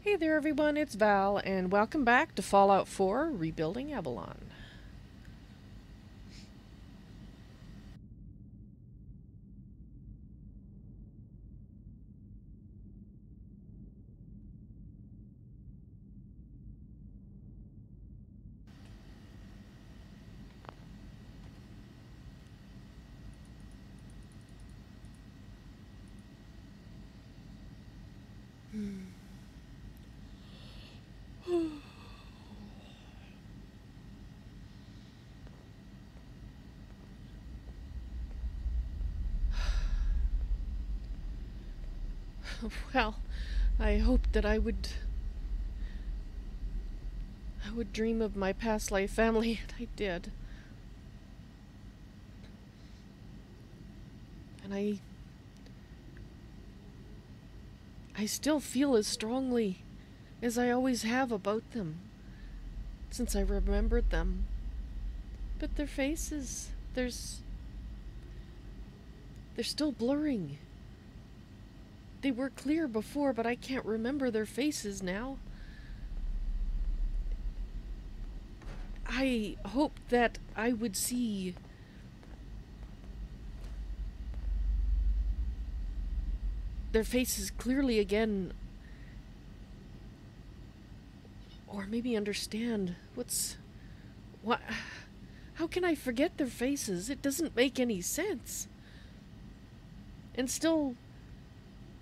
Hey there everyone, it's Val, and welcome back to Fallout 4 Rebuilding Avalon. Well, I hoped that I would dream of my past life family, and I did. And I still feel as strongly as I always have about them since I remembered them. But their faces, they're still blurring. They were clear before, but I can't remember their faces now. I hoped that I would see their faces clearly again, or maybe understand what. How can I forget their faces? It doesn't make any sense. And still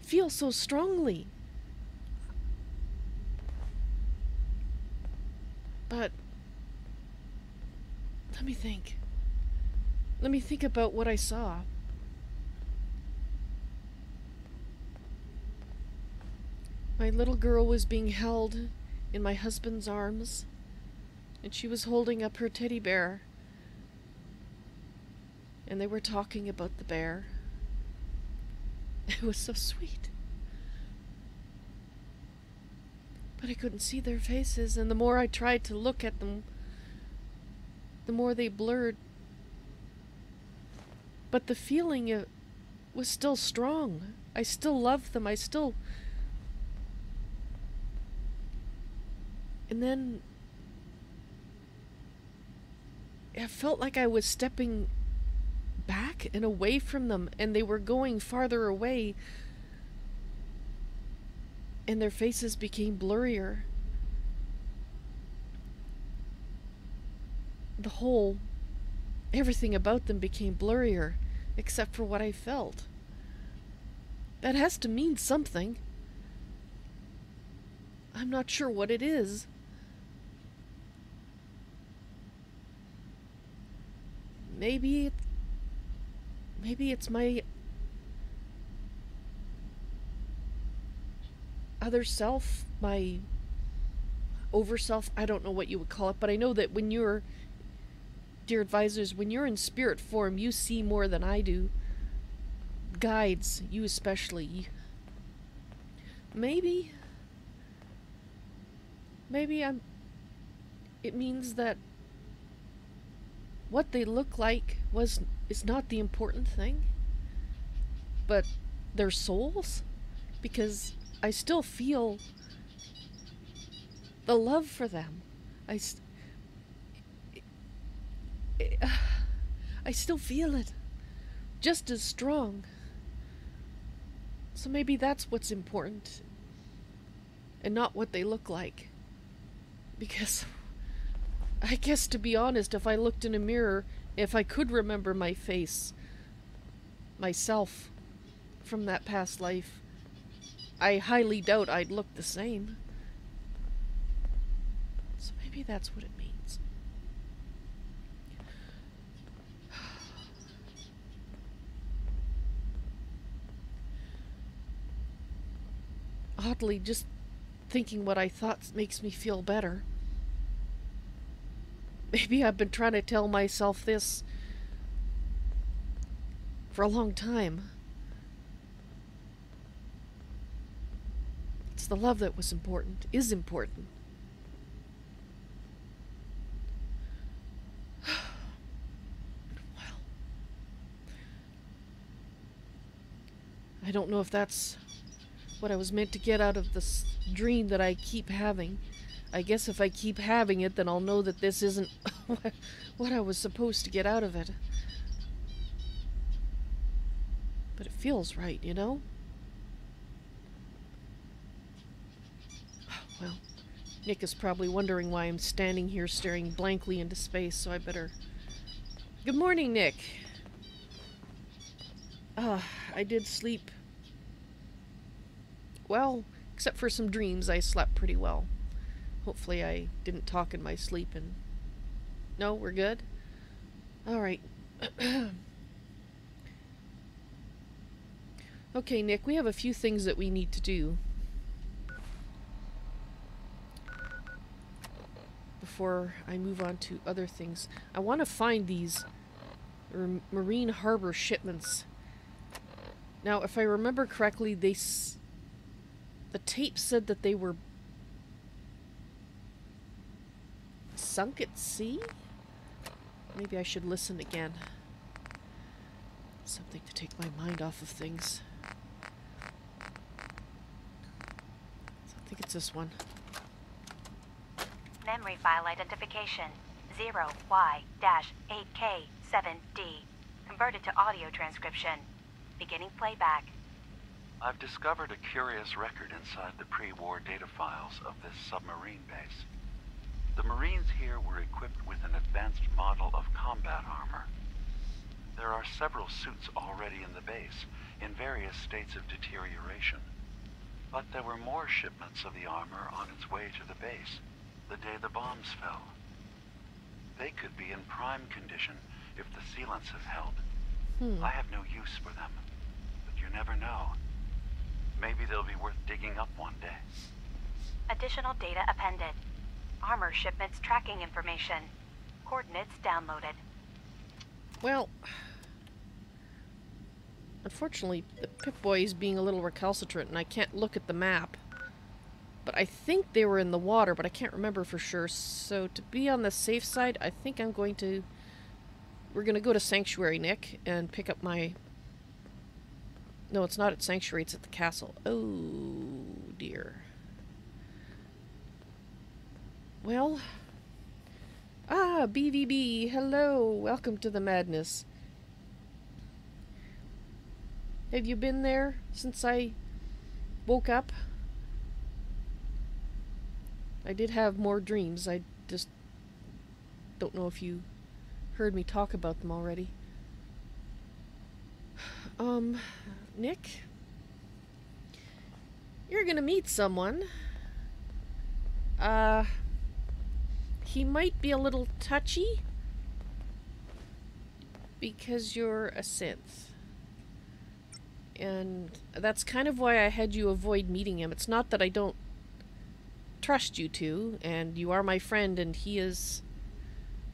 feel so strongly. But let me think. Let me think about what I saw. My little girl was being held in my husband's arms, and she was holding up her teddy bear. And they were talking about the bear. It was so sweet. But I couldn't see their faces, and the more I tried to look at them, the more they blurred. But the feeling was still strong. I still loved them. And then it felt like I was stepping back and away from them, and they were going farther away, and their faces became blurrier. Everything about them became blurrier, except for what I felt. That has to mean something. I'm not sure what it is. Maybe it's my other self, my over self. I don't know what you would call it, but I know that when you're, dear advisors, when you're in spirit form, you see more than I do. Guides, you especially. Maybe it means that what they look like is not the important thing, but their souls, because I still feel the love for them. I still feel it just as strong. So maybe that's what's important, and not what they look like. Because I guess, to be honest, if I looked in a mirror, if I could remember my face, myself, from that past life, I highly doubt I'd look the same. So maybe that's what it means. Oddly, just thinking what I thought makes me feel better. Maybe I've been trying to tell myself this for a long time. It's the love that was important, is important. Well, I don't know if that's what I was meant to get out of this dream that I keep having. I guess if I keep having it, then I'll know that this isn't what I was supposed to get out of it. But it feels right, you know? Well, Nick is probably wondering why I'm standing here staring blankly into space, so I better... Good morning, Nick. I did sleep... Well, except for some dreams, I slept pretty well. Hopefully I didn't talk in my sleep and... No, we're good? Alright. Okay, Nick, we have a few things that we need to do before I move on to other things. I want to find these marine harbor shipments. Now, if I remember correctly, the tape said that they were sunk at sea? Maybe I should listen again. Something to take my mind off of things. So I think it's this one. Memory file identification 0Y-8K7D. Converted to audio transcription. Beginning playback. I've discovered a curious record inside the pre-war data files of this submarine base. The Marines here were equipped with an advanced model of combat armor. There are several suits already in the base, in various states of deterioration. But there were more shipments of the armor on its way to the base, the day the bombs fell. They could be in prime condition if the sealants have held. I have no use for them, but you never know. Maybe they'll be worth digging up one day. Additional data appended. Armor shipments tracking information. Coordinates downloaded. Well, unfortunately, the Pip-Boy is being a little recalcitrant and I can't look at the map. But I think they were in the water, but I can't remember for sure. So to be on the safe side, I think I'm going to... We're going to go to Sanctuary, Nick, and pick up my... No, it's not at Sanctuary, it's at the castle. Oh, dear. Well... Ah, BVB, hello, welcome to the madness. Have you been there since I woke up? I did have more dreams, I just don't know if you heard me talk about them already. Nick? You're gonna meet someone. He might be a little touchy because you're a synth. And that's kind of why I had you avoid meeting him. It's not that I don't trust you two, and you are my friend, and he is...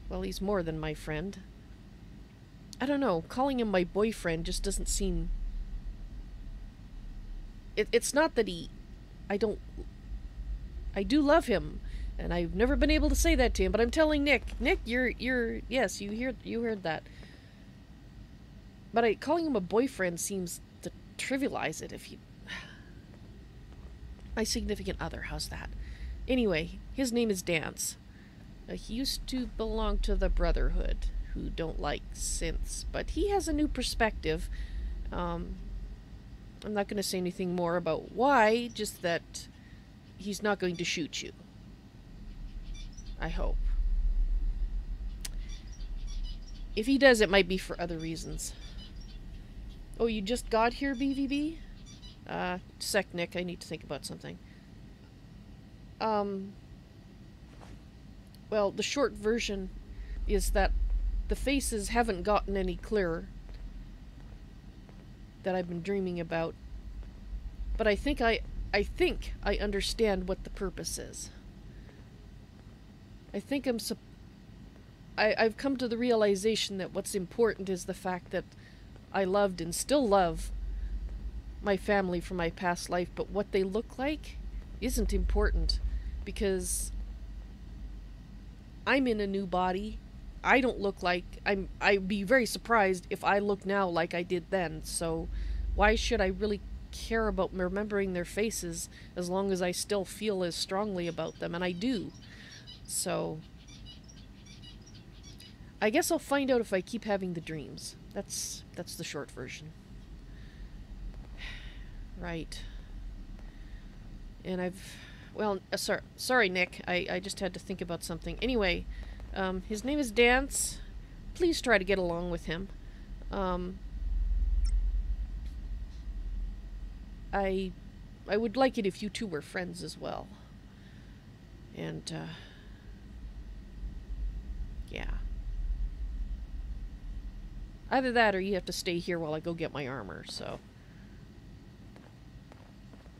Well, he's more than my friend. I don't know, calling him my boyfriend just doesn't seem... It's not that he... I do love him, and I've never been able to say that to him, but I'm telling Nick. Nick, you're... Yes, you heard that. But calling him a boyfriend seems to trivialize it if you... My significant other, how's that? Anyway, his name is Danse. He used to belong to the Brotherhood, who don't like synths, but he has a new perspective. I'm not going to say anything more about why, just that he's not going to shoot you. I hope. If he does, it might be for other reasons. Oh, you just got here, BVB? Sec, Nick, I need to think about something. Well, the short version is that the faces haven't gotten any clearer that I've been dreaming about. But I think I understand what the purpose is. I think I've come to the realization that what's important is the fact that I loved and still love my family from my past life, but what they look like isn't important because I'm in a new body. I don't look like... I'd be very surprised if I look now like I did then, so why should I really care about remembering their faces as long as I still feel as strongly about them, and I do. So I guess I'll find out if I keep having the dreams. That's the short version. Right. And well, sorry, Nick. I just had to think about something. Anyway, his name is Danse. Please try to get along with him. I would like it if you two were friends as well. And, yeah. Either that or you have to stay here while I go get my armor, so.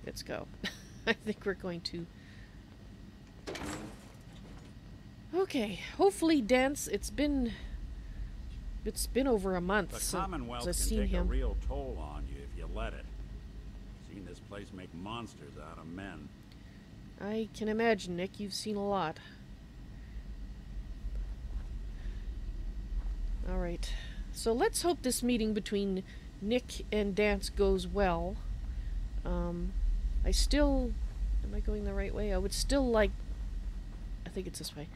Let's go. I think we're going to... Okay, hopefully Danse, it's been over a month the since Commonwealth I've can seen take him. a real toll on you if you let it. Seen this place make monsters out of men. I can imagine, Nick. You've seen a lot. Alright. So let's hope this meeting between Nick and Danse goes well. I still... Am I going the right way? I would still like... I think it's this way.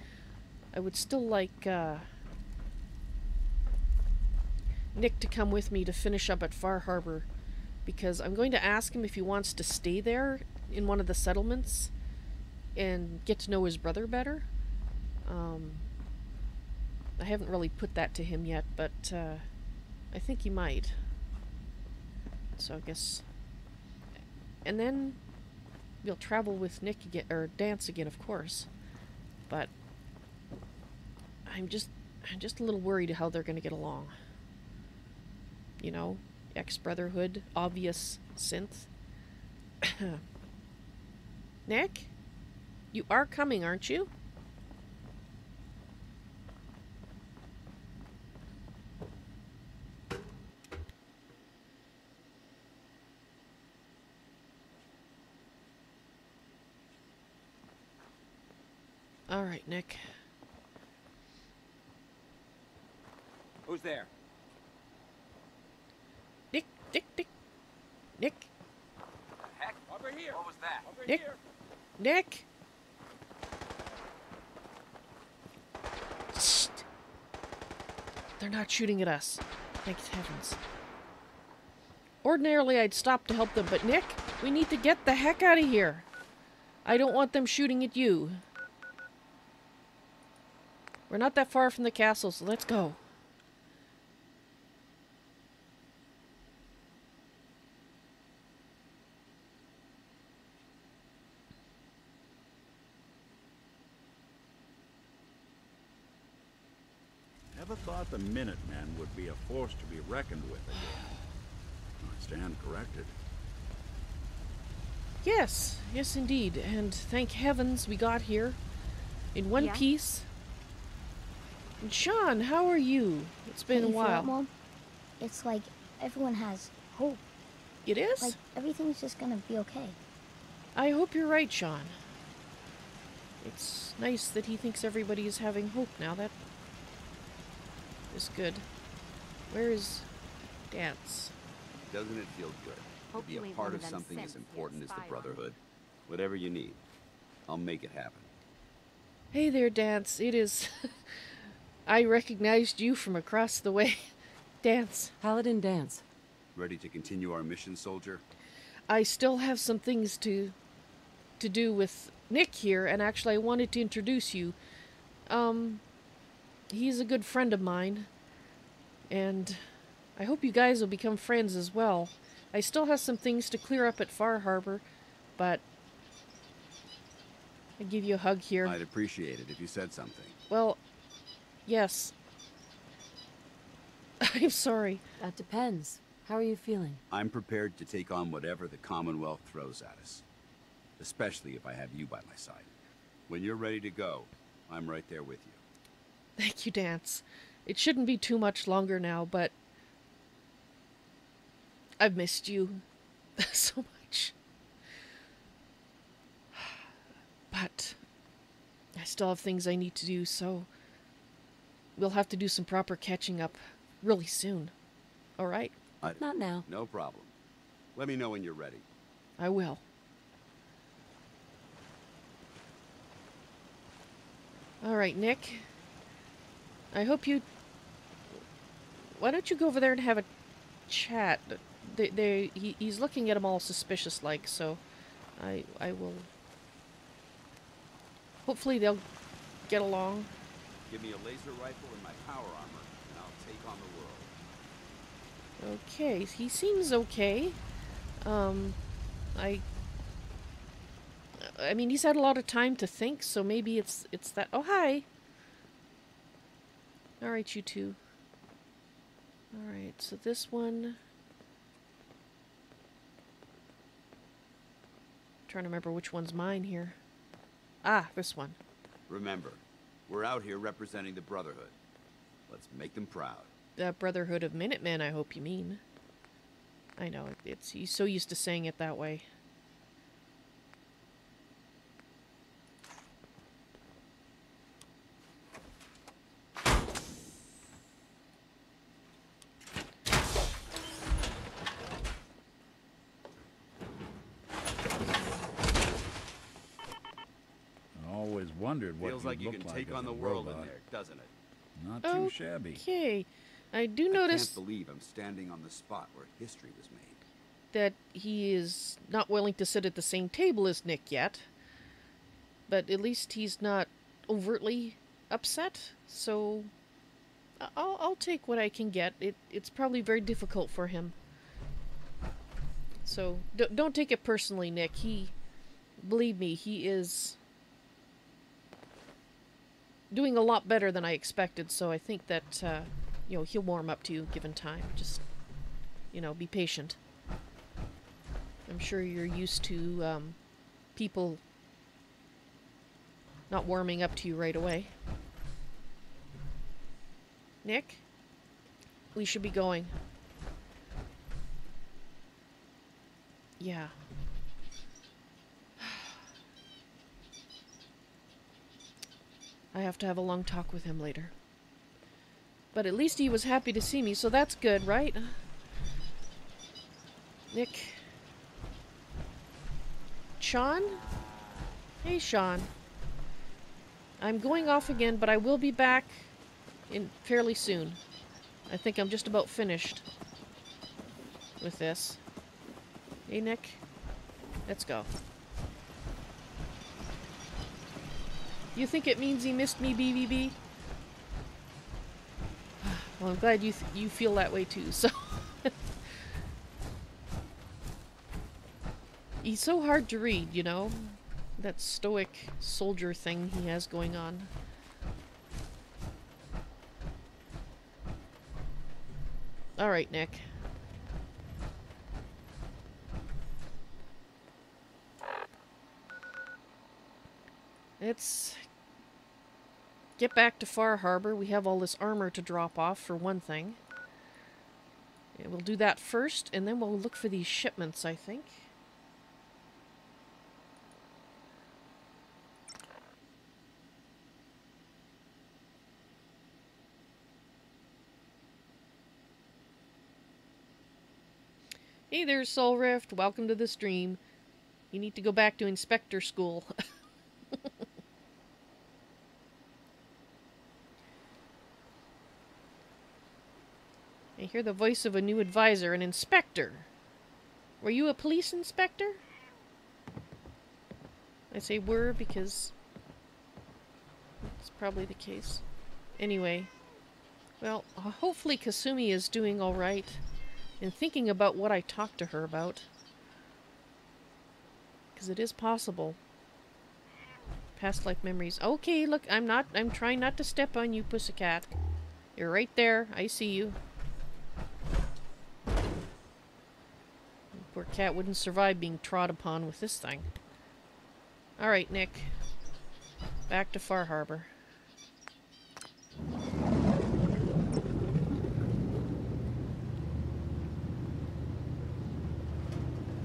I would still like, Nick to come with me to finish up at Far Harbor, because I'm going to ask him if he wants to stay there in one of the settlements and get to know his brother better. I haven't really put that to him yet, but I think he might. So I guess... And then we'll travel with Nick again, or Danse again, of course. But I'm just a little worried how they're going to get along. You know, ex-brotherhood, obvious synth. Nick? You are coming, aren't you? Alright, Nick. Who's there? Nick. Nick. Heck, over here. What was that? Over Nick. here. Nick. Shh. They're not shooting at us. Thank heavens. Ordinarily, I'd stop to help them, but Nick, we need to get the heck out of here. I don't want them shooting at you. We're not that far from the castle, so let's go. Never thought the Minutemen would be a force to be reckoned with again. I stand corrected. Yes, yes indeed, and thank heavens we got here in one piece. And Sean, how are you? It's been a while. Mom? It's like everyone has hope. It is? Like everything's just gonna be okay. I hope you're right, Sean. It's nice that he thinks everybody is having hope now. That is good. Where is Danse? Doesn't it feel good to be a part of something as important as the Brotherhood? Whatever you need, I'll make it happen. Hey there, Danse. It is... I recognized you from across the way. Danse. Paladin Danse. Ready to continue our mission, soldier? I still have some things to do with Nick here, and actually I wanted to introduce you. He's a good friend of mine, and I hope you guys will become friends as well. I still have some things to clear up at Far Harbor, but I'll give you a hug here. I'd appreciate it if you said something. Well, yes. I'm sorry. That depends. How are you feeling? I'm prepared to take on whatever the Commonwealth throws at us. Especially if I have you by my side. When you're ready to go, I'm right there with you. Thank you, Danse. It shouldn't be too much longer now, but I've missed you so much. But I still have things I need to do, so we'll have to do some proper catching up really soon. All right? Not now. No problem. Let me know when you're ready. I will. All right, Nick. I hope you... Why don't you go over there and have a chat? He's looking at them all suspicious-like, so I will... Hopefully they'll get along. Give me a laser rifle and my power armor, and I'll take on the world. Okay, he seems okay. I mean, he's had a lot of time to think, so maybe it's that... Oh, hi! Alright, you two. Alright, so this one... I'm trying to remember which one's mine here. Ah, this one. Remember, we're out here representing the Brotherhood. Let's make them proud. The Brotherhood of Minutemen, I hope you mean. I know, he's so used to saying it that way. Wondered what feels like you can take on the world in there, doesn't it? Not too shabby. Okay, I do notice. I can't believe I'm standing on the spot where history was made. That he is not willing to sit at the same table as Nick yet, but at least he's not overtly upset. So I'll take what I can get. It's probably very difficult for him. So don't take it personally, Nick. Believe me, he is doing a lot better than I expected, so I think that, you know, he'll warm up to you given time. Just, you know, be patient. I'm sure you're used to, people not warming up to you right away. Nick? We should be going. Yeah. I have to have a long talk with him later. But at least he was happy to see me, so that's good, right? Nick. Sean? Hey, Sean. I'm going off again, but I will be back fairly soon. I think I'm just about finished with this. Hey, Nick. Let's go. You think it means he missed me, BBB? Well, I'm glad you feel that way too, so... He's so hard to read, you know? That stoic soldier thing he has going on. Alright, Nick. Let's get back to Far Harbor. We have all this armor to drop off, for one thing. Yeah, we'll do that first, and then we'll look for these shipments, I think. Hey there, Soul Rift. Welcome to the stream. You need to go back to Inspector School. I hear the voice of a new advisor, an inspector. Were you a police inspector? I say were because it's probably the case. Anyway, well, hopefully Kasumi is doing alright and thinking about what I talked to her about. Because it is possible. Past life memories. Okay, look, I'm trying not to step on you, pussycat. You're right there. I see you. Poor cat wouldn't survive being trod upon with this thing. Alright, Nick. Back to Far Harbor.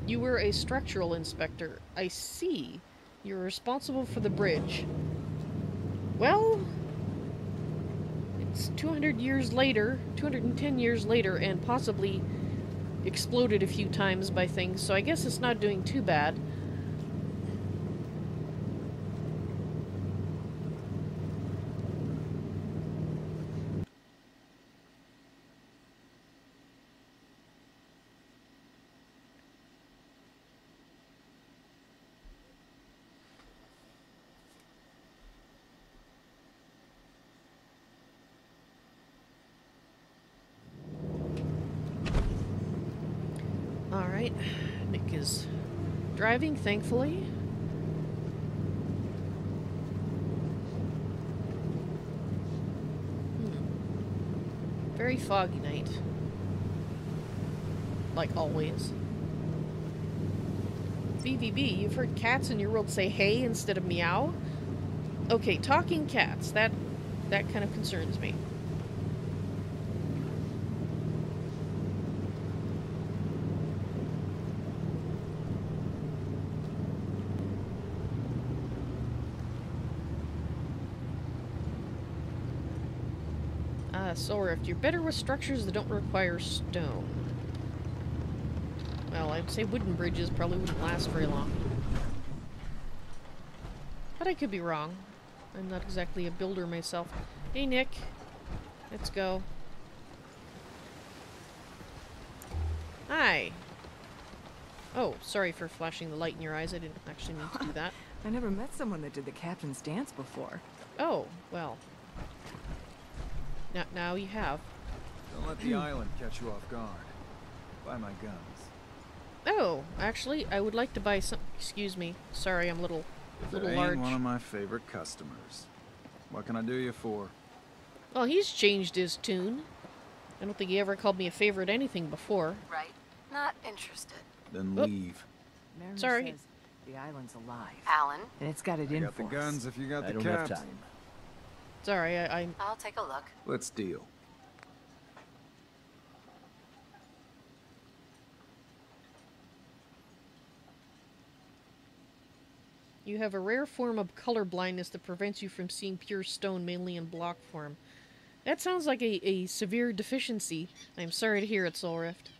You were a structural inspector. I see. You're responsible for the bridge. Well, it's 200 years later, 210 years later, and possibly exploded a few times by things, so I guess it's not doing too bad. Alright, Nick is driving, thankfully. Very foggy night. Like always. BVB, you've heard cats in your world say hey instead of meow? Okay, talking cats, that kind of concerns me. Solar, if you're better with structures that don't require stone. Well, I'd say wooden bridges probably wouldn't last very long. But I could be wrong. I'm not exactly a builder myself. Hey, Nick. Let's go. Hi. Oh, sorry for flashing the light in your eyes. I didn't actually mean to do that. I never met someone that did the captain's dance before. Oh, well. Now you have. Don't let the island catch you off guard. Buy my guns. Oh, actually, I would like to buy some. Excuse me. Sorry, I'm a little large. One of my favorite customers. What can I do you for? Well, he's changed his tune. I don't think he ever called me a favorite anything before. Right. Not interested. Then Oop. leave. Mariner Sorry. says the island's alive. Alan, And it's got it I in got the for guns us. if you got I the don't have caps. time. Sorry, I I'll take a look. Let's deal. You have a rare form of color blindness that prevents you from seeing pure stone, mainly in block form. That sounds like a severe deficiency. I'm sorry to hear it, Soul Rift.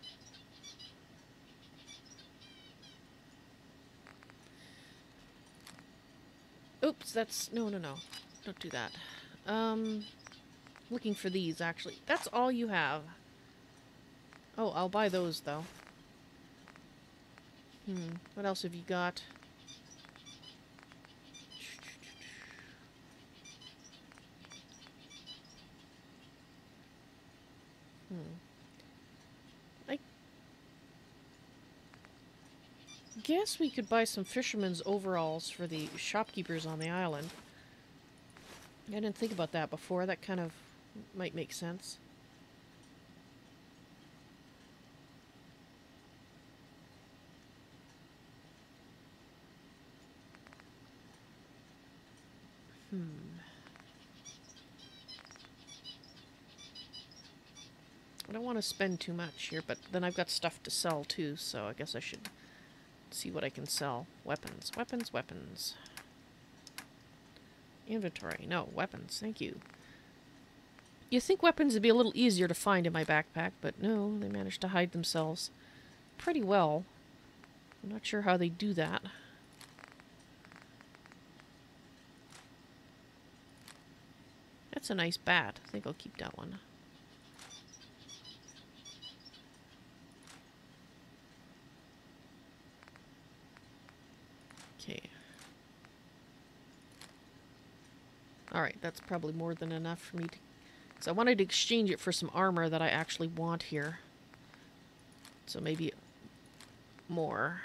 Oops, that's... No. Don't do that. Looking for these, actually. That's all you have. Oh, I'll buy those, though. What else have you got? I guess we could buy some fisherman's overalls for the shopkeepers on the island. I didn't think about that before. That kind of might make sense. I don't want to spend too much here, but then I've got stuff to sell too, so I guess I should see what I can sell. Weapons. Inventory. No, weapons. Thank you. You think weapons would be a little easier to find in my backpack, but no, they managed to hide themselves pretty well. I'm not sure how they do that. That's a nice bat. I think I'll keep that one. Okay. Alright, that's probably more than enough for me to... So I wanted to exchange it for some armor that I actually want here. So maybe more.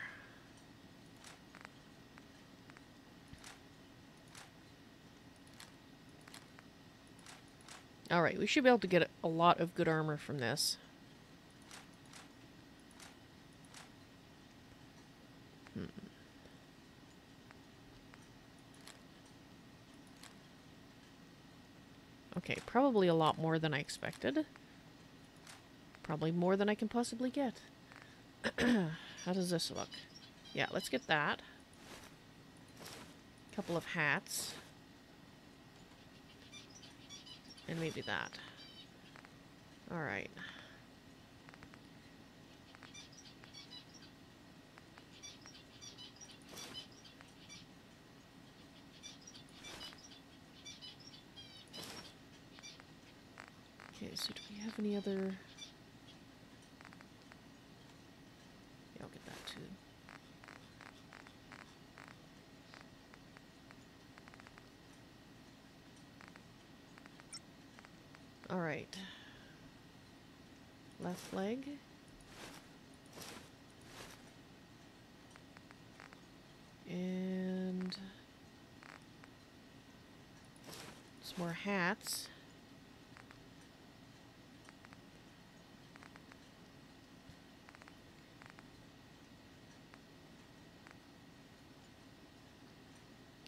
Alright, we should be able to get a lot of good armor from this. Okay, probably a lot more than I expected. Probably more than I can possibly get. How does this look? Yeah, let's get that. Couple of hats. And maybe that. Alright. so do we have any other... Yeah, I'll get that too. Alright. Left leg. And... some more hats.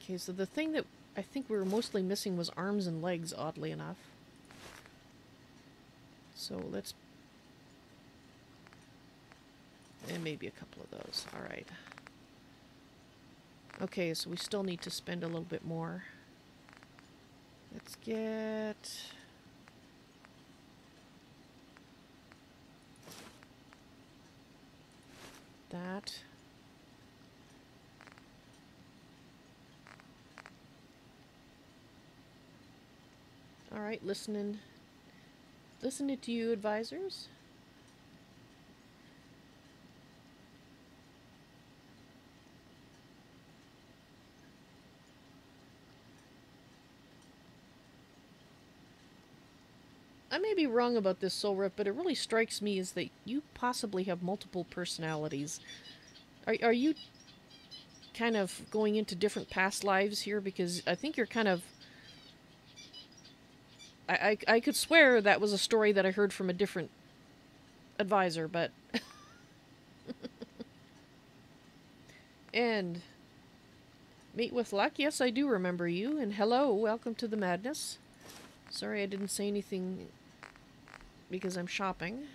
Okay, so the thing that I think we were mostly missing was arms and legs, oddly enough. So let's... and maybe a couple of those. Alright. Okay, so we still need to spend a little bit more. Let's get... that. Alright, listening to you, advisors. I may be wrong about this, Soul Rift, but it really strikes me as that you possibly have multiple personalities. Are you kind of going into different past lives here? Because I think you're kind of... I could swear that was a story that I heard from a different advisor, but... And... meet with luck? Yes, I do remember you. And hello, welcome to the madness. Sorry I didn't say anything because I'm shopping.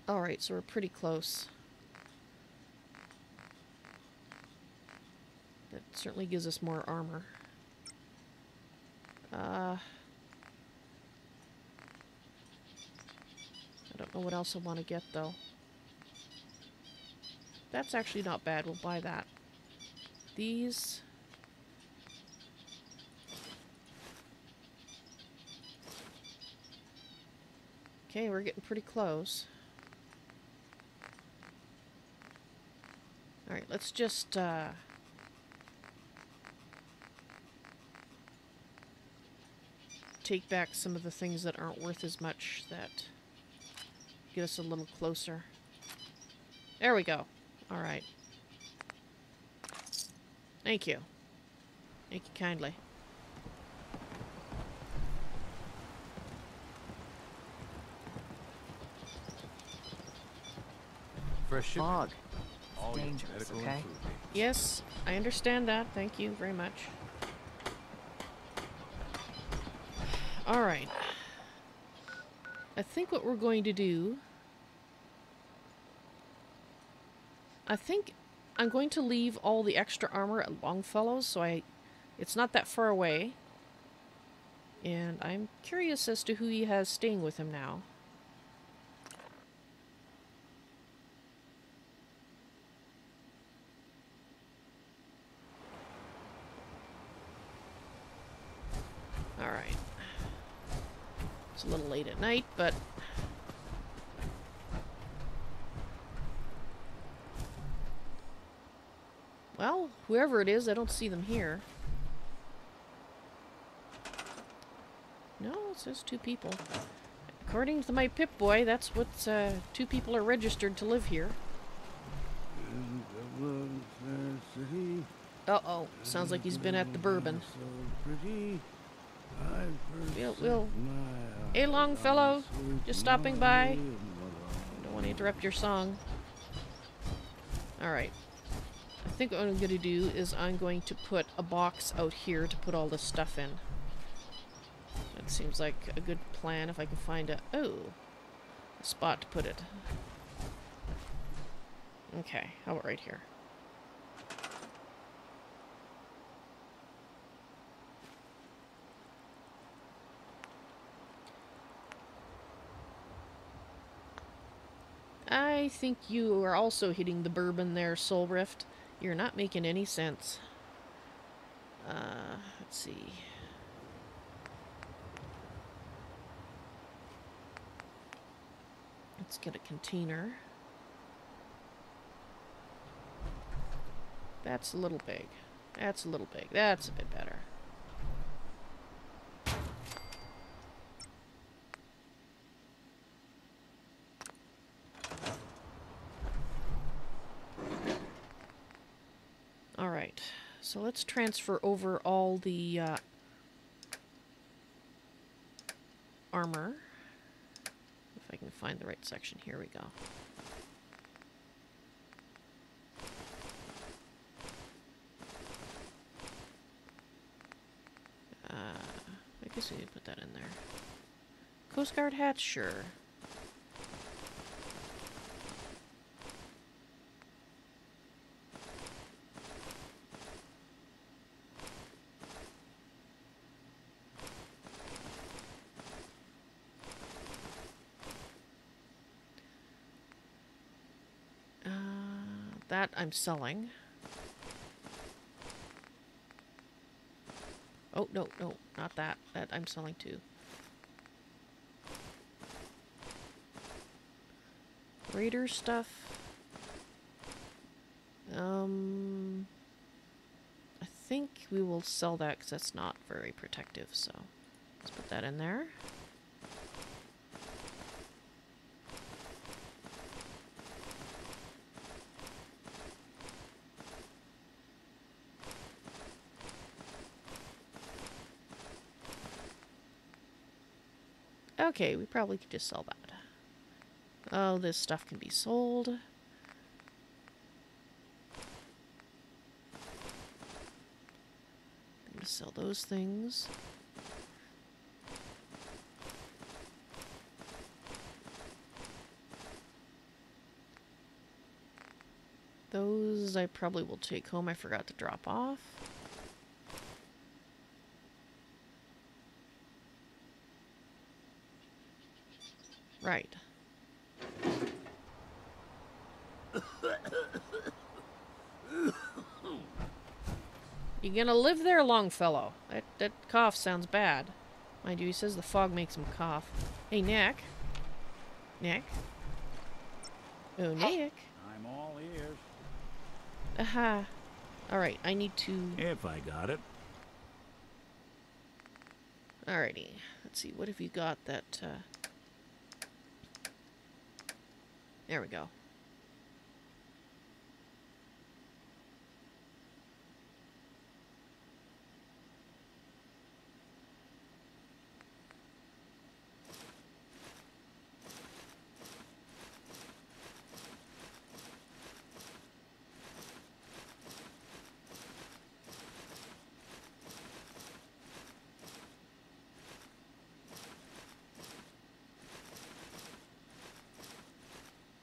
Alright, so we're pretty close. That certainly gives us more armor. I don't know what else I want to get, though. That's actually not bad. We'll buy that. These... okay, we're getting pretty close. Alright, let's just, take back some of the things that aren't worth as much, that get us a little closer. There we go. Alright. Thank you. Thank you kindly. Fresh Fog. All your Dangerous, medical okay? and food needs. Yes, I understand that. Thank you very much. Alright. I think what we're going to do... I think I'm going to leave all the extra armor at Longfellow's, so it's not that far away. And I'm curious as to who he has staying with him now. Alright. It's a little late at night, but... well, whoever it is, I don't see them here. No, it says 2 people. According to my Pip-Boy, that's what 2 people are registered to live here. Uh-oh, sounds like he's been at the bourbon. Hey, Longfellow, just stopping by. Don't want to interrupt your song. Alright. I think what I'm going to do is I'm going to put a box out here to put all this stuff in. That seems like a good plan if I can find a spot to put it. Okay, how about right here? I think you are also hitting the bourbon there, Soul Rift. You're not making any sense. Let's see. Let's get a container. That's a little big. That's a little big. That's a bit better. Alright, so let's transfer over all the armor. If I can find the right section. Here we go. I guess we need to put that in there. Coast Guard hat, sure. That I'm selling. Oh, no, no, not that. That I'm selling too. Raider stuff. I think we will sell that because that's not very protective, so let's put that in there. Okay, we probably could just sell that. Oh, this stuff can be sold. I'm gonna sell those things. Those I probably will take home. I forgot to drop off. Right. You gonna live there, Longfellow? That cough sounds bad. Mind you, he says the fog makes him cough. Hey, Nick. Nick? Oh, Nick. I'm all ears. Aha. Alright, I need to... If I got it. Alrighty. Let's see, what have you got that, There we go.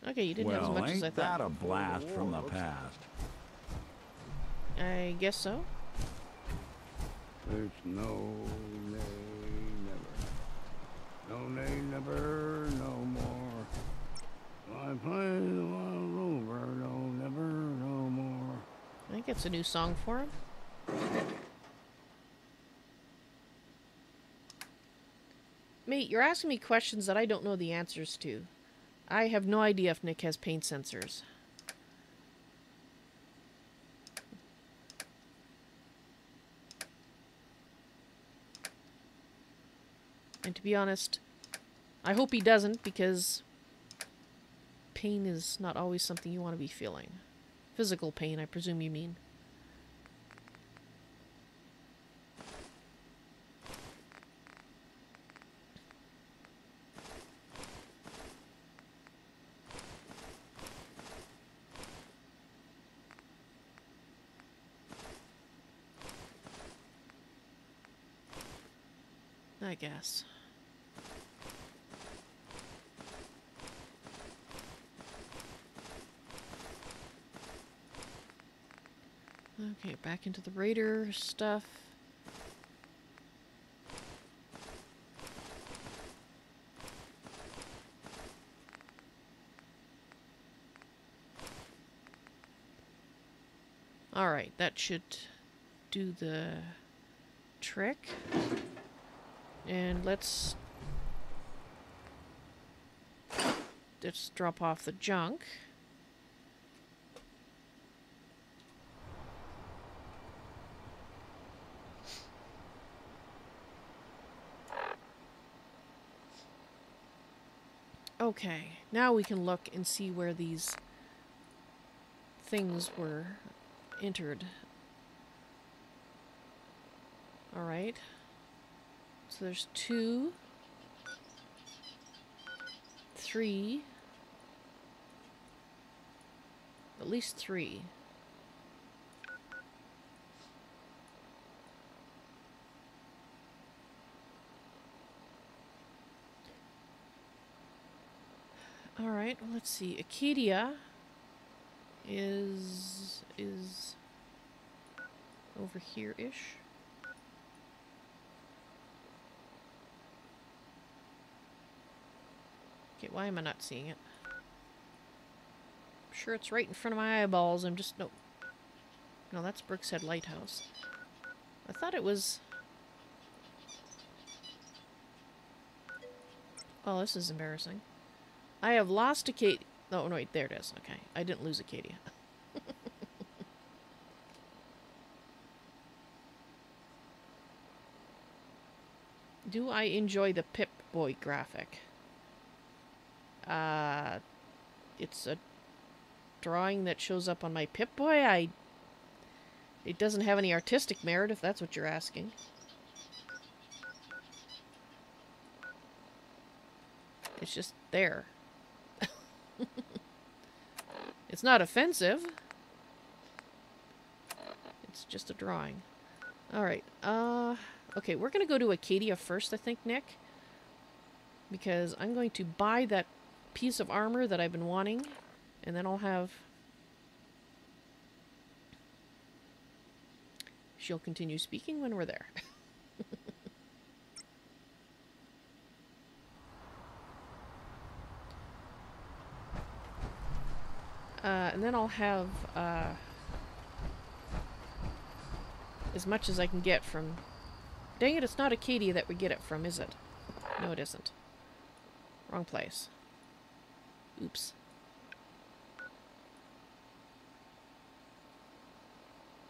Okay, you didn't have as much as I thought. Well, ain't that a blast from the past? I guess so. There's no nay, never. No nay, never, no more. I play the wild over, no, never, no more. I think it's a new song for him. Mate, you're asking me questions that I don't know the answers to. I have no idea if Nick has paint sensors. And to be honest, I hope he doesn't, because pain is not always something you want to be feeling. Physical pain, I presume you mean. I guess. Okay, back into the Raider stuff. Alright, that should do the trick. And let's drop off the junk. Okay, now we can look and see where these things were entered. Alright. So there's 2, 3, at least 3. Alright, well, let's see. Acadia is over here-ish. Okay, why am I not seeing it? I'm sure it's right in front of my eyeballs. I'm just... No, that's Brookshead Lighthouse. I thought it was... Oh, this is embarrassing. I have lost Acadia. Oh, no, wait, there it is. Okay, I didn't lose Acadia. Do I enjoy the Pip-Boy graphic? It's a drawing that shows up on my Pip-Boy. It doesn't have any artistic merit, if that's what you're asking. It's just there. It's not offensive. It's just a drawing. Alright, okay, we're gonna go to Acadia first, I think, Nick. Because I'm going to buy that piece of armor that I've been wanting. And then I'll have... She'll continue speaking when we're there. And then I'll have as much as I can get from... Dang it, it's not Acadia that we get it from, is it? No, it isn't. Wrong place. Oops.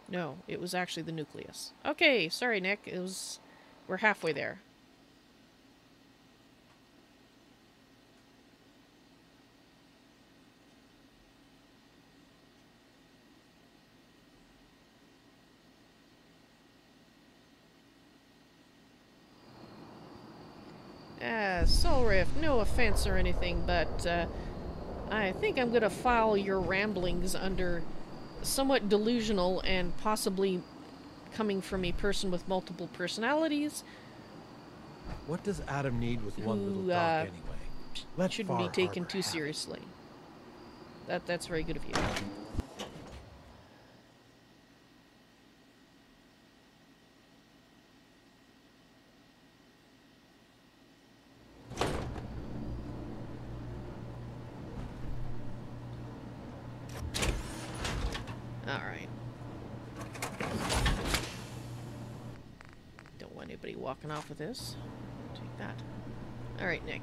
No, it was actually the nucleus. Okay, sorry, Nick. It was... We're halfway there. Soul Rift, no offense or anything, but I think I'm gonna file your ramblings under somewhat delusional and possibly coming from a person with multiple personalities. What does Adam need with one little dog anyway? Shouldn't be taken too seriously. That's very good of you. Walking off with this. Take that. Alright, Nick.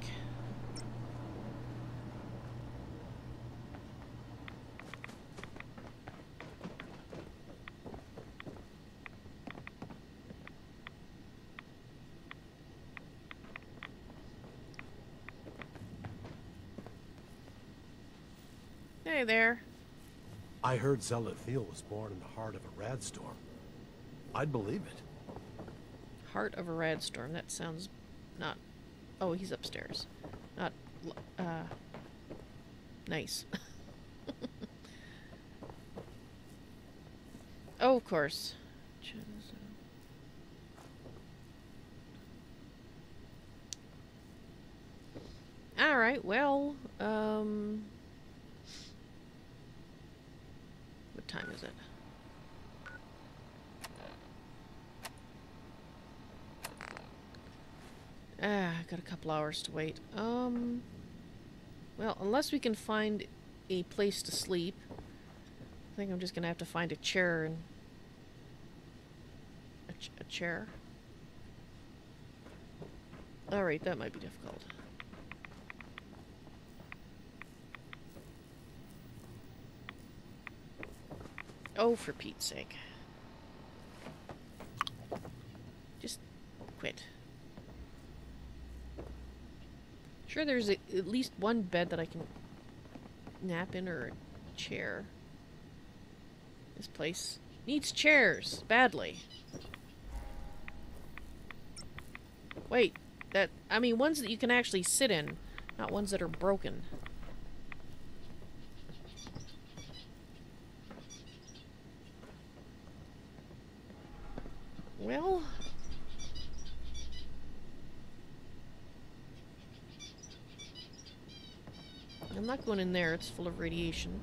Hey there. I heard Zealot Theo was born in the heart of a rad storm. I'd believe it. Heart of a rad storm. That sounds not... Oh, he's upstairs. Not, nice. Oh, of course. Alright, well, what time is it? Got a couple hours to wait. Well, unless we can find a place to sleep, think I'm just gonna have to find a chair and... a chair? Alright, that might be difficult. Oh, for Pete's sake. Just quit. Sure, there's at least one bed that I can nap in, or a chair. This place needs chairs badly. Wait, I mean ones that you can actually sit in, not ones that are broken. Well, I'm not going in there, it's full of radiation.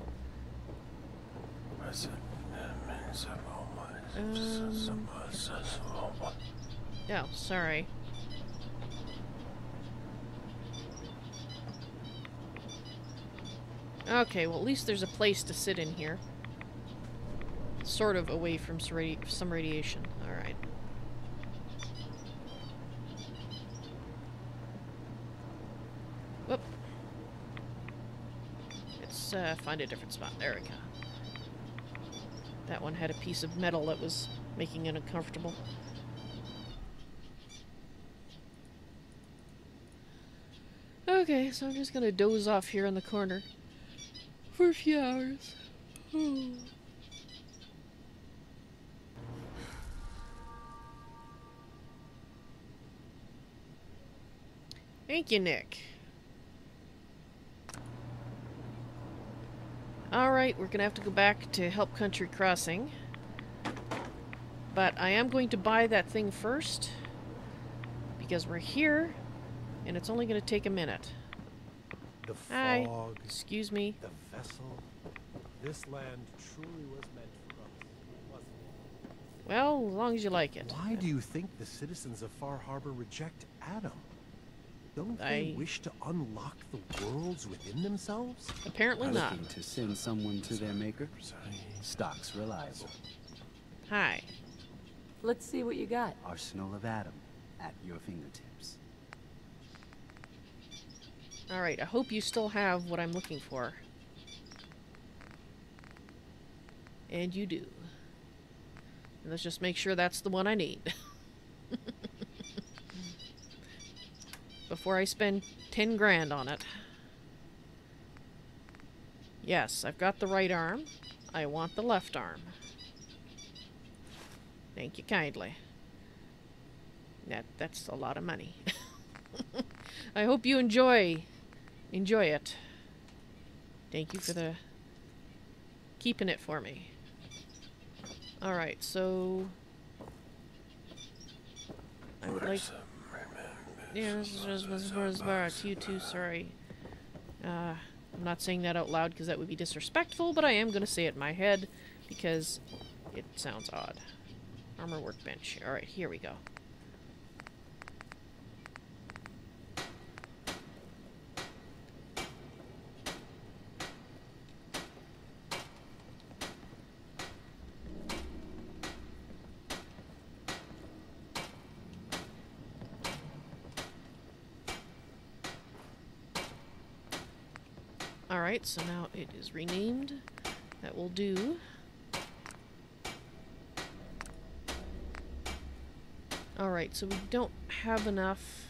Oh, sorry. Okay, well at least there's a place to sit in here. Sort of away from some radiation. Alright. Whoop. Let's find a different spot. There we go. That one had a piece of metal that was making it uncomfortable. Okay, so I'm just gonna doze off here in the corner for a few hours. Oh. Thank you, Nick. Alright, we're gonna have to go back to help Country Crossing. But I am going to buy that thing first, because we're here, and it's only gonna take a minute. The fog. Hi. Excuse me. The vessel. This land truly was meant for us, wasn't it? Well, as long as you like it. Why do you think the citizens of Far Harbor reject Adam? Don't they wish to unlock the worlds within themselves? Apparently not. Looking to send someone to their maker? Stock's reliable. Hi. Let's see what you got. Arsenal of Adam at your fingertips. Alright, I hope you still have what I'm looking for. And you do. And let's just make sure that's the one I need. Before I spend 10 grand on it. Yes, I've got the right arm. I want the left arm. Thank you kindly. That's a lot of money. I hope you enjoy it. Thank you for the keeping it for me. Alright, so I would like... Yeah, this was you too, sorry. I'm not saying that out loud because that would be disrespectful, but I am going to say it in my head because it sounds odd. Armor workbench. Alright, here we go. Alright, so now it is renamed. That will do. Alright, so we don't have enough.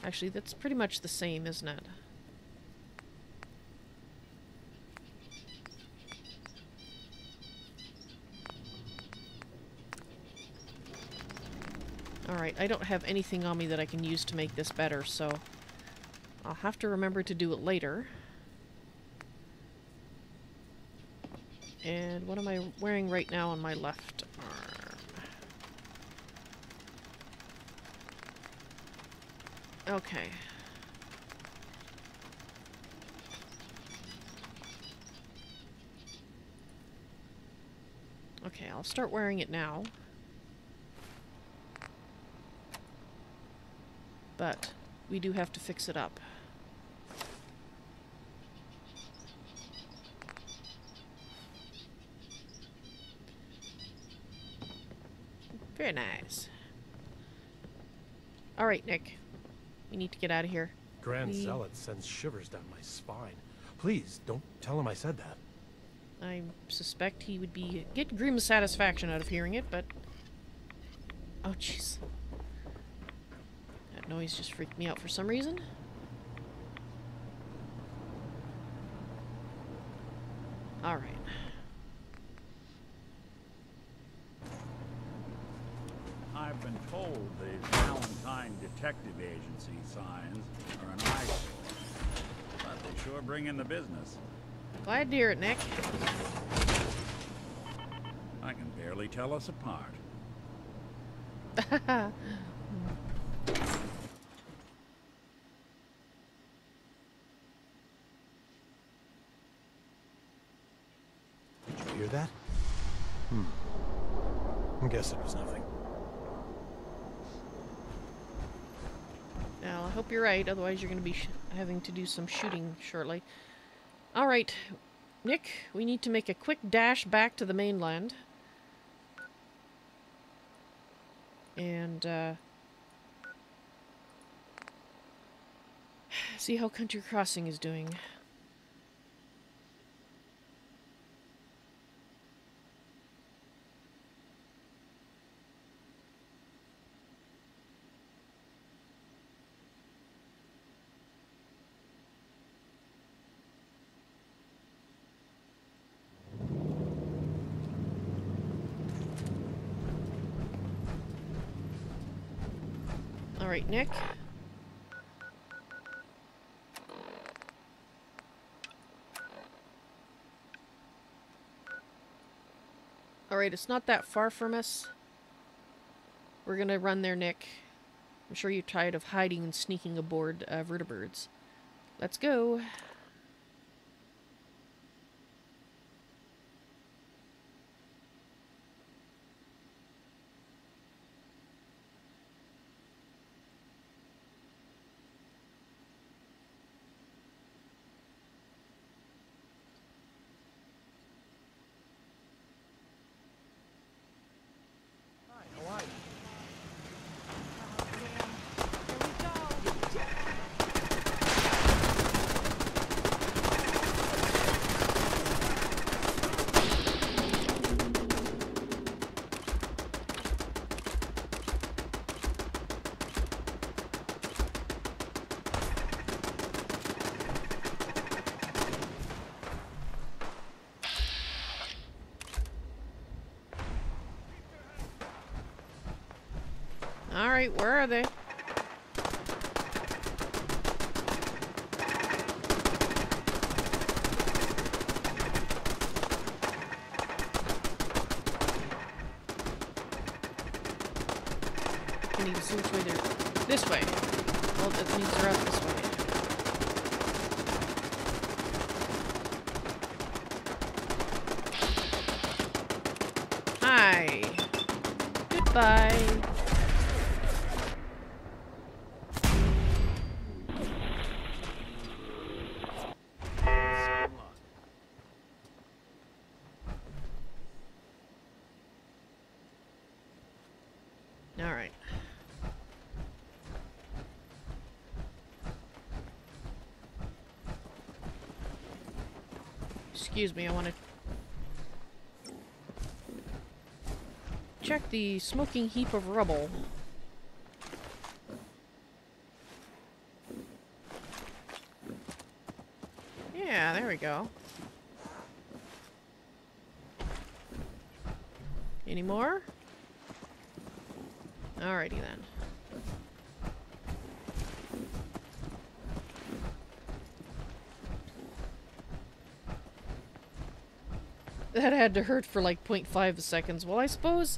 Actually, that's pretty much the same, isn't it? Alright, I don't have anything on me that I can use to make this better, so I'll have to remember to do it later. And what am I wearing right now on my left arm? Okay. Okay, I'll start wearing it now. But we do have to fix it up. Very nice. Alright, Nick. We need to get out of here. Grand Zealot sends shivers down my spine. Please, don't tell him I said that. I suspect he would get grim satisfaction out of hearing it, but... Oh, jeez. That noise just freaked me out for some reason. Alright. I've been told the Valentine Detective Agency signs are an eyesore, but they sure bring in the business. Glad to hear it, Nick. I can barely tell us apart. Did you hear that? I guess it was nothing. Now, I hope you're right, otherwise you're going to be having to do some shooting shortly. Alright, Nick, we need to make a quick dash back to the mainland. And, see how Country Crossing is doing. Alright, Nick. Alright, it's not that far from us. We're gonna run there, Nick. I'm sure you're tired of hiding and sneaking aboard vertebrates. Let's go. Alright, where are they? I need to see which way they're... This way. Well, that means they're up this way. Hi. Goodbye. Alright. Excuse me, I want to check the smoking heap of rubble. Yeah, there we go. Any more? Alrighty then. That had to hurt for like 0.5 seconds. Well, I suppose,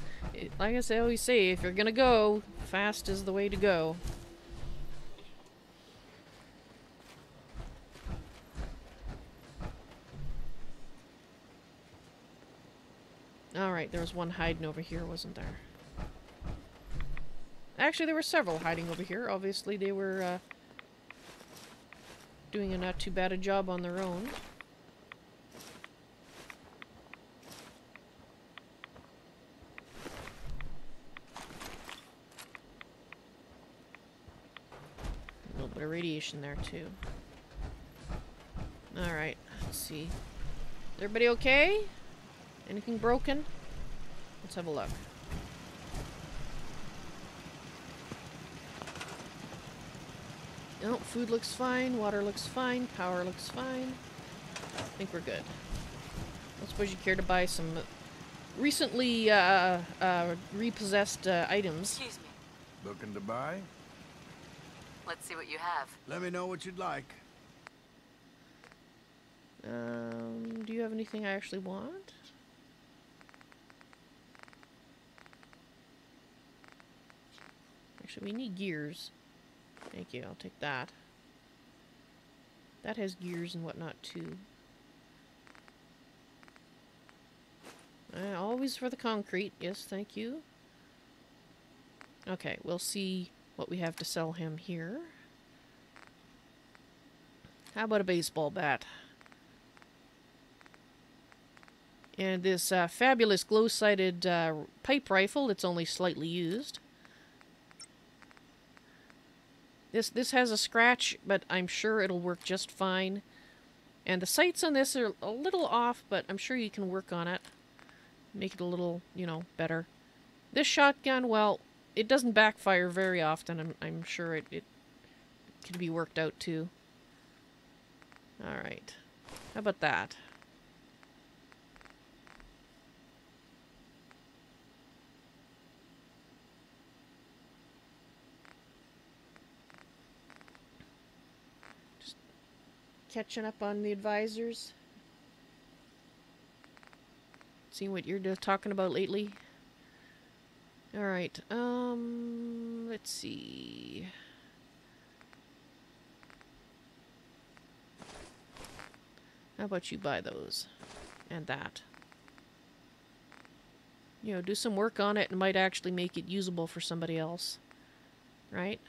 like I always say, if you're gonna go, fast is the way to go. Alright, there was one hiding over here, wasn't there? Actually, there were several hiding over here. Obviously, they were doing a not too bad a job on their own. bit of radiation there too. Alright, let's see. Is everybody okay? Anything broken? Let's have a look. No, food looks fine, water looks fine, power looks fine. I think we're good. I suppose you care to buy some recently repossessed items. Excuse me. Looking to buy? Let's see what you have. Let me know what you'd like. Do you have anything I actually want? Actually, we need gears. Thank you, I'll take that. That has gears and whatnot too. Always for the concrete, yes, thank you. Okay, we'll see what we have to sell him here. How about a baseball bat? And this fabulous glow-sighted pipe rifle, it's only slightly used. This has a scratch, but I'm sure it'll work just fine. And the sights on this are a little off, but I'm sure you can work on it. Make it a little, you know, better. This shotgun, well, it doesn't backfire very often. I'm sure it could be worked out too. Alright. How about that? Just catching up on the advisors. Seeing what you're talking about lately. Alright, let's see. How about you buy those? And that. You know, do some work on it and might actually make it usable for somebody else. Right?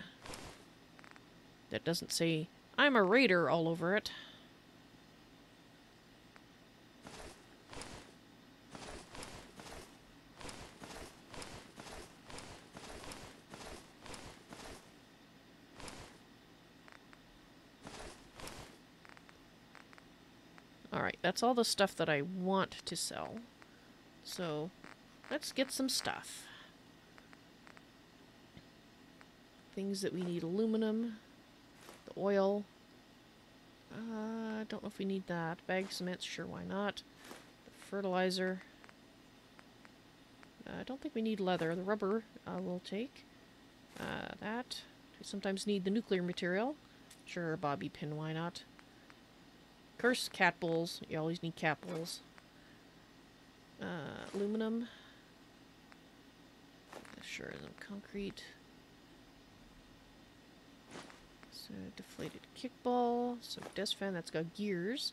That doesn't say, I'm a raider all over it. Alright, that's all the stuff that I want to sell. So, let's get some stuff. Things that we need: aluminum, the oil. I don't know if we need that. Bag cement, sure, why not? The fertilizer. I don't think we need leather. The rubber we'll take. That. We sometimes need the nuclear material. Sure, bobby pin, why not? Of course, cat bowls. You always need cat bowls. Aluminum. Sure, some concrete. So, deflated kickball. So, desk fan, that's got gears.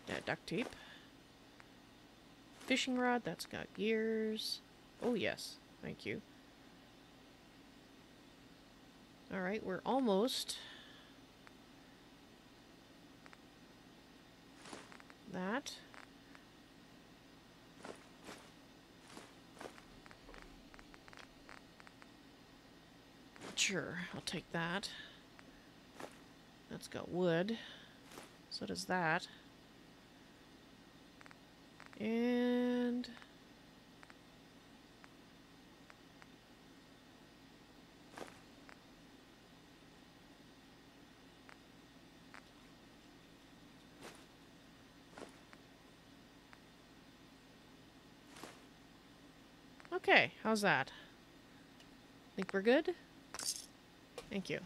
Yeah, duct tape. Fishing rod, that's got gears. Oh, yes. Thank you. Alright, we're almost... that. Sure, I'll take that. That's got wood. So does that. And... okay, how's that? Think we're good? Thank you.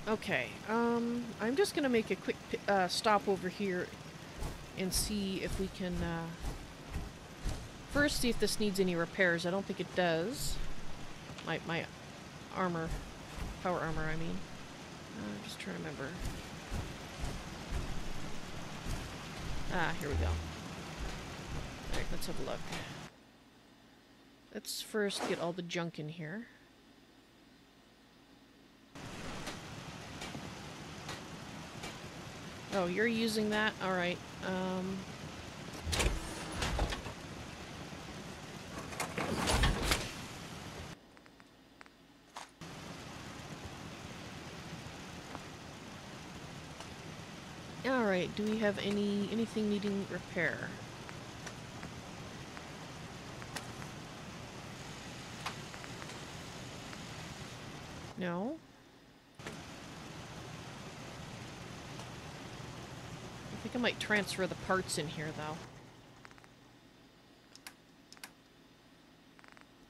Okay, I'm just gonna make a quick stop over here and see if we can, first see if this needs any repairs. I don't think it does. My armor, power armor, I mean. I'm just trying to remember. Ah, here we go. Alright, let's have a look. Let's first get all the junk in here. Oh, you're using that? Alright. Alright, do we have anything needing repair? No? I think I might transfer the parts in here, though.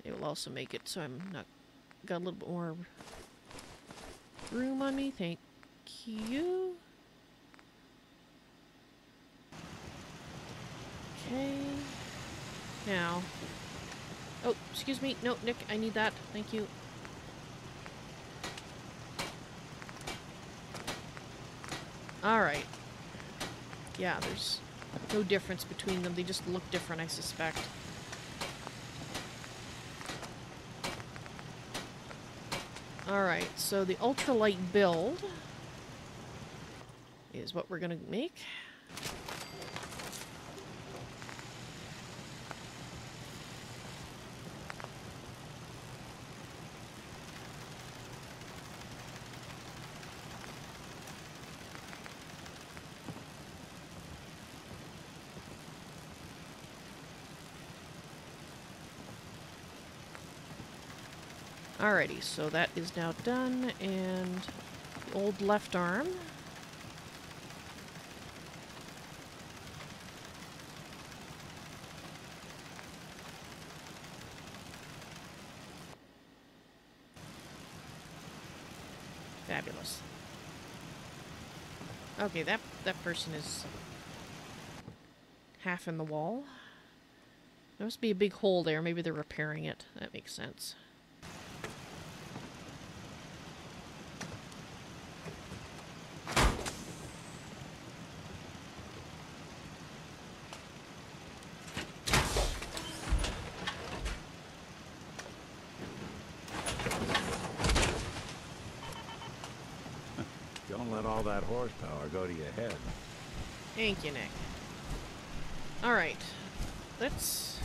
It will also make it so I'm not... got a little bit more room on me. Thank you. Okay. Now. Oh, excuse me. No, Nick, I need that. Thank you. Alright. Yeah, there's no difference between them. They just look different, I suspect. Alright, so the ultralight build is what we're gonna make. Alrighty, so that is now done, and the old left arm. Fabulous. Okay, that person is half in the wall. There must be a big hole there. Maybe they're repairing it. That makes sense. Don't let all that horsepower go to your head. Thank you, Nick. Alright. Let's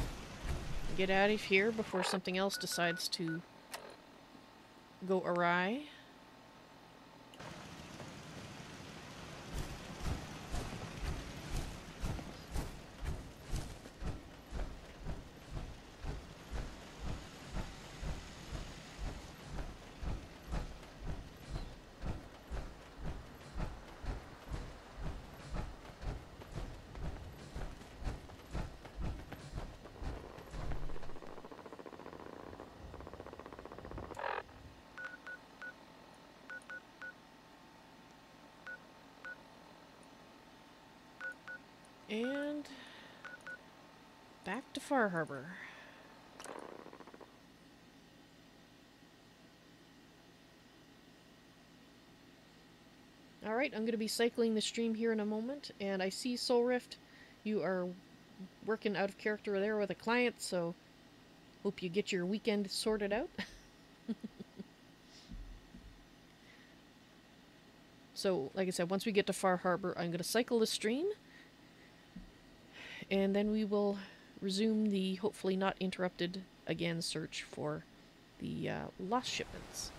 get out of here before something else decides to go awry. And back to Far Harbor. Alright, I'm going to be cycling the stream here in a moment, and I see Soul Rift, you are working out of character there with a client, so hope you get your weekend sorted out. So, like I said, once we get to Far Harbor, I'm going to cycle the stream. And then we will resume the hopefully not interrupted again search for the lost shipments.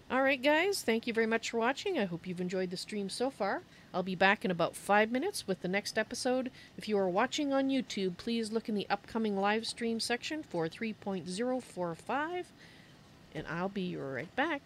Alright guys, thank you very much for watching. I hope you've enjoyed the stream so far. I'll be back in about 5 minutes with the next episode. If you are watching on YouTube, please look in the upcoming live stream section for 3.045. And I'll be right back.